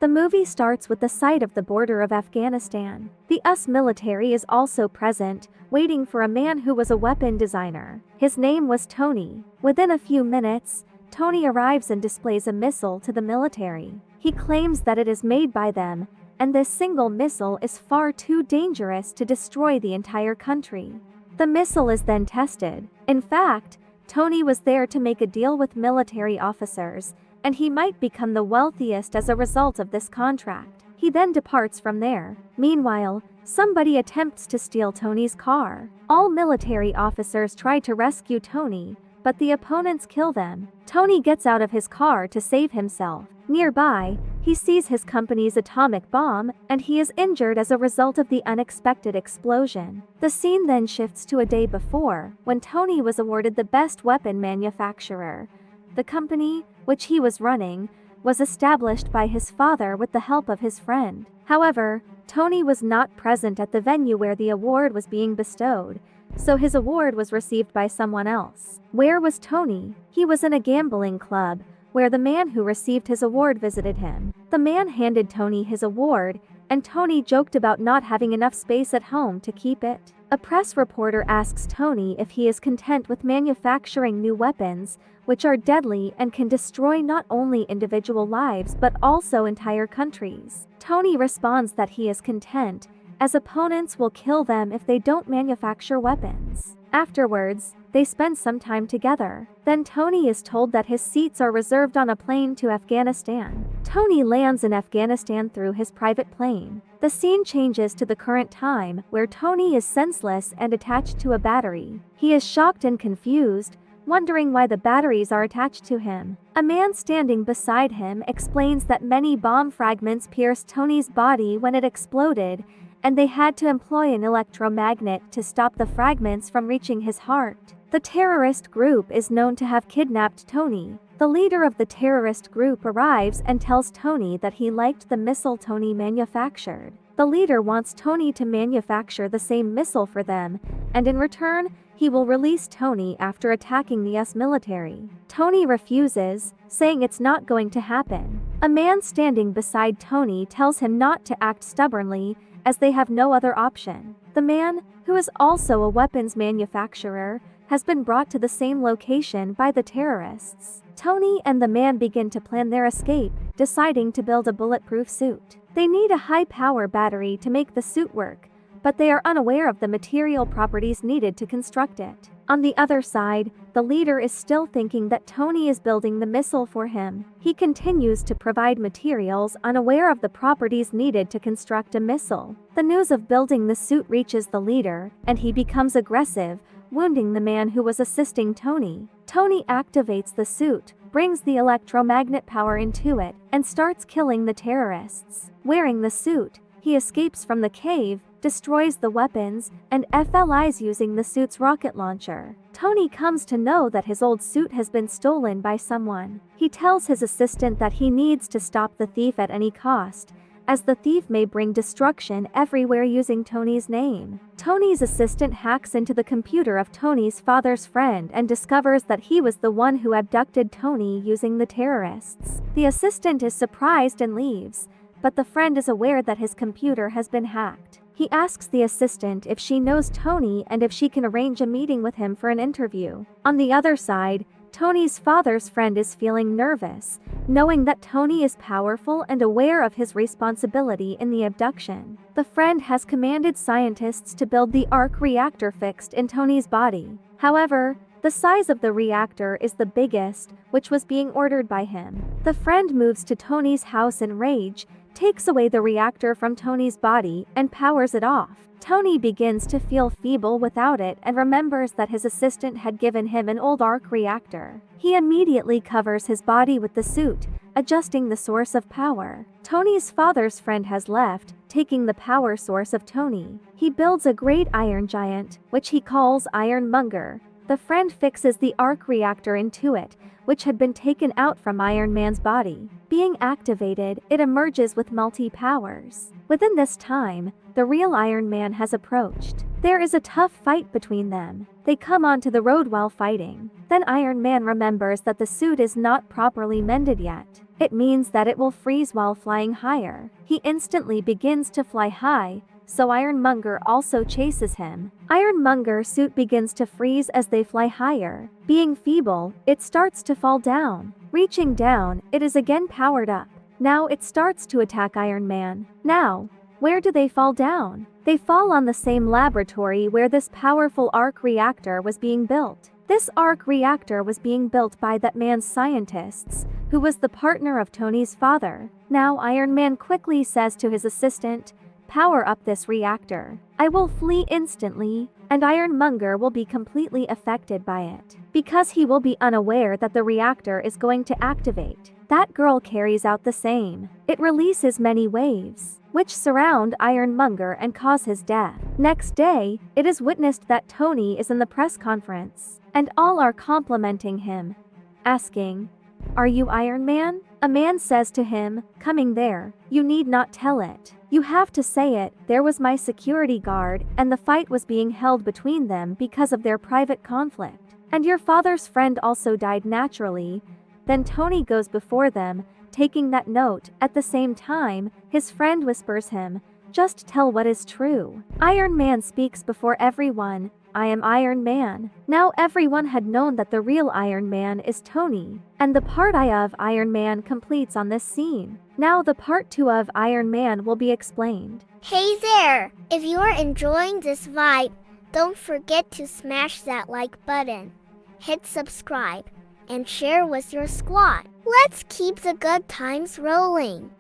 The movie starts with the sight of the border of Afghanistan. The US military is also present, waiting for a man who was a weapon designer. His name was Tony. Within a few minutes, Tony arrives and displays a missile to the military. He claims that it is made by them, and this single missile is far too dangerous to destroy the entire country. The missile is then tested. In fact, Tony was there to make a deal with military officers, and he might become the wealthiest as a result of this contract. He then departs from there. Meanwhile, somebody attempts to steal Tony's car. All military officers try to rescue Tony, but the opponents kill them. Tony gets out of his car to save himself. Nearby, he sees his company's atomic bomb, and he is injured as a result of the unexpected explosion. The scene then shifts to a day before, when Tony was awarded the best weapon manufacturer. The company, which he was running, was established by his father with the help of his friend. However, Tony was not present at the venue where the award was being bestowed, so his award was received by someone else. Where was Tony? He was in a gambling club, where the man who received his award visited him. The man handed Tony his award, and Tony joked about not having enough space at home to keep it. A press reporter asks Tony if he is content with manufacturing new weapons, which are deadly and can destroy not only individual lives but also entire countries. Tony responds that he is content, as opponents will kill them if they don't manufacture weapons. Afterwards, they spend some time together. Then Tony is told that his seats are reserved on a plane to Afghanistan. Tony lands in Afghanistan through his private plane. The scene changes to the current time, where Tony is senseless and attached to a battery. He is shocked and confused, wondering why the batteries are attached to him. A man standing beside him explains that many bomb fragments pierced Tony's body when it exploded, and they had to employ an electromagnet to stop the fragments from reaching his heart. The terrorist group is known to have kidnapped Tony. The leader of the terrorist group arrives and tells Tony that he liked the missile Tony manufactured. The leader wants Tony to manufacture the same missile for them, and in return, he will release Tony after attacking the US military. Tony refuses, saying it's not going to happen. A man standing beside Tony tells him not to act stubbornly, as they have no other option. The man, who is also a weapons manufacturer, has been brought to the same location by the terrorists. Tony and the man begin to plan their escape, deciding to build a bulletproof suit. They need a high-power battery to make the suit work, but they are unaware of the material properties needed to construct it. On the other side, the leader is still thinking that Tony is building the missile for him. He continues to provide materials, unaware of the properties needed to construct a missile. The news of building the suit reaches the leader, and he becomes aggressive, wounding the man who was assisting Tony. Tony activates the suit, brings the electromagnet power into it, and starts killing the terrorists. Wearing the suit, he escapes from the cave, destroys the weapons, and flies using the suit's rocket launcher. Tony comes to know that his old suit has been stolen by someone. He tells his assistant that he needs to stop the thief at any cost, as the thief may bring destruction everywhere using Tony's name. Tony's assistant hacks into the computer of Tony's father's friend and discovers that he was the one who abducted Tony using the terrorists. The assistant is surprised and leaves, but the friend is aware that his computer has been hacked. He asks the assistant if she knows Tony and if she can arrange a meeting with him for an interview. On the other side, Tony's father's friend is feeling nervous, knowing that Tony is powerful and aware of his responsibility in the abduction. The friend has commanded scientists to build the arc reactor fixed in Tony's body. However, the size of the reactor is the biggest, which was being ordered by him. The friend moves to Tony's house in rage, takes away the reactor from Tony's body, and powers it off. Tony begins to feel feeble without it and remembers that his assistant had given him an old arc reactor. He immediately covers his body with the suit, adjusting the source of power. Tony's father's friend has left, taking the power source of Tony. He builds a great iron giant, which he calls Ironmonger. The friend fixes the arc reactor into it, which had been taken out from Iron Man's body. Being activated, it emerges with multi-powers. Within this time, the real Iron Man has approached. There is a tough fight between them. They come onto the road while fighting. Then Iron Man remembers that the suit is not properly mended yet. It means that it will freeze while flying higher. He instantly begins to fly high, so Ironmonger also chases him. Ironmonger's suit begins to freeze as they fly higher. Being feeble, it starts to fall down. Reaching down, it is again powered up. Now it starts to attack Iron Man. Now, where do they fall down? They fall on the same laboratory where this powerful arc reactor was being built. This arc reactor was being built by that man's scientists, who was the partner of Tony's father. Now Iron Man quickly says to his assistant, "Power up this reactor. I will flee instantly, and Ironmonger will be completely affected by it, because he will be unaware that the reactor is going to activate." That girl carries out the same. It releases many waves, which surround Ironmonger and cause his death. Next day, it is witnessed that Tony is in the press conference, and all are complimenting him, asking, "Are you Iron Man?" A man says to him, "Coming there, you need not tell it. You have to say it, there was my security guard, and the fight was being held between them because of their private conflict. And your father's friend also died naturally." Then Tony goes before them, taking that note. At the same time, his friend whispers him, "Just tell what is true." Iron Man speaks before everyone, "I am Iron Man." Now everyone had known that the real Iron Man is Tony, and the part I of Iron Man completes on this scene. Now the part 2 of Iron Man will be explained. Hey there! If you are enjoying this vibe, don't forget to smash that like button, hit subscribe, and share with your squad. Let's keep the good times rolling.